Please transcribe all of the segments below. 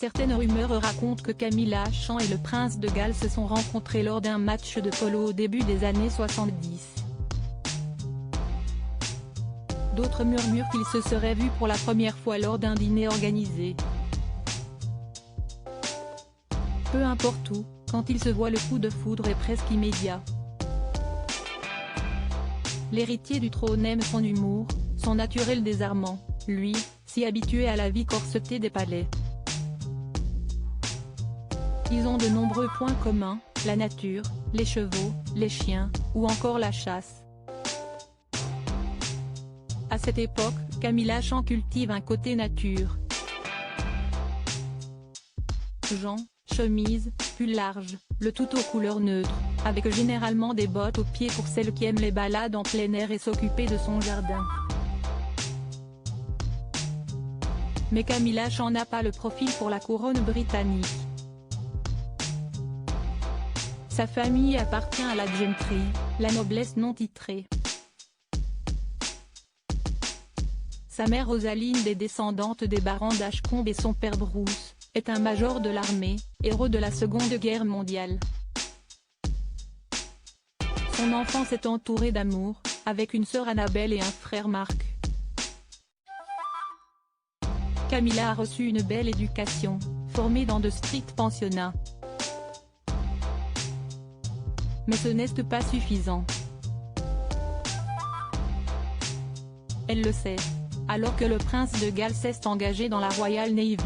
Certaines rumeurs racontent que Camilla Champ et le prince de Galles se sont rencontrés lors d'un match de polo au début des années 70. D'autres murmurent qu'ils se seraient vus pour la première fois lors d'un dîner organisé. Peu importe où, quand ils se voient, le coup de foudre est presque immédiat. L'héritier du trône aime son humour, son naturel désarmant, lui, si habitué à la vie corsetée des palais. Ils ont de nombreux points communs, la nature, les chevaux, les chiens, ou encore la chasse. À cette époque, Camilla Champ cultive un côté nature. Jean, chemise, pull large, le tout aux couleurs neutres, avec généralement des bottes aux pieds pour celles qui aiment les balades en plein air et s'occuper de son jardin. Mais Camilla Champ n'a pas le profil pour la couronne britannique. Sa famille appartient à la gentry, la noblesse non titrée. Sa mère Rosaline, des descendantes des barons d'Ashcombe, et son père Bruce, est un major de l'armée, héros de la Seconde Guerre mondiale. Son enfance est entourée d'amour, avec une sœur Annabelle et un frère Marc. Camilla a reçu une belle éducation, formée dans de stricts pensionnats. Mais ce n'est pas suffisant. Elle le sait. Alors que le prince de Galles s'est engagé dans la Royal Navy,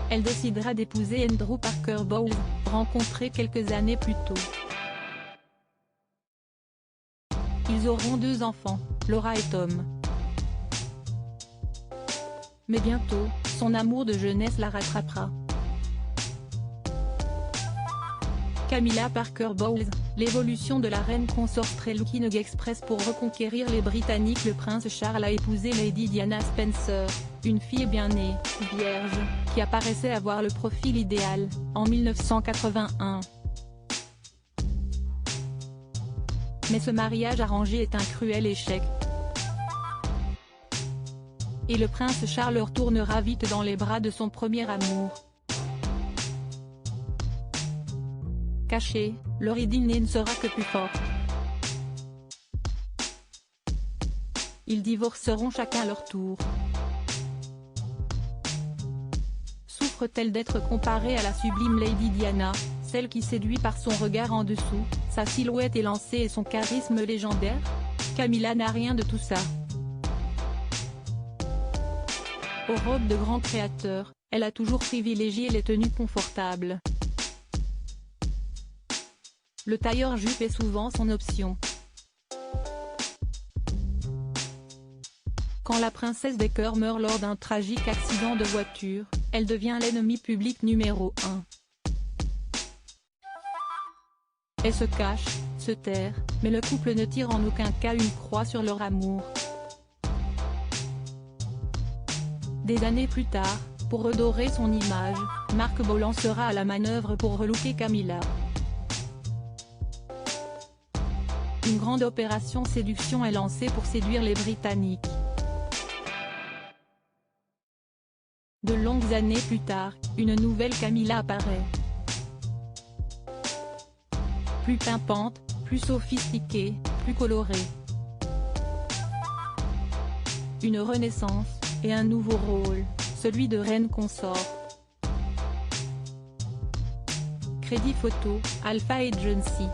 elle décidera d'épouser Andrew Parker Bowles, rencontré quelques années plus tôt. Ils auront 2 enfants, Laura et Tom. Mais bientôt, son amour de jeunesse la rattrapera. Camilla Parker Bowles, l'évolution de la reine consort Looking Express pour reconquérir les Britanniques. Le prince Charles a épousé Lady Diana Spencer, une fille bien née, vierge, qui apparaissait avoir le profil idéal, en 1981. Mais ce mariage arrangé est un cruel échec. Et le prince Charles retournera vite dans les bras de son premier amour. Cachée, leur idylle ne sera que plus forte. Ils divorceront chacun à leur tour. Souffre-t-elle d'être comparée à la sublime Lady Diana, celle qui séduit par son regard en dessous, sa silhouette élancée et son charisme légendaire? Camilla n'a rien de tout ça. Aux robes de grand créateur, elle a toujours privilégié les tenues confortables. Le tailleur-jupe est souvent son option. Quand la princesse des cœurs meurt lors d'un tragique accident de voiture, elle devient l'ennemi public numéro 1. Elle se cache, se terre, mais le couple ne tire en aucun cas une croix sur leur amour. Des années plus tard, pour redorer son image, Marc Bolan sera à la manœuvre pour relooker Camilla. Une grande opération séduction est lancée pour séduire les Britanniques. De longues années plus tard, une nouvelle Camilla apparaît. Plus pimpante, plus sophistiquée, plus colorée. Une renaissance, et un nouveau rôle, celui de reine consort. Crédit photo, Alpha Agency.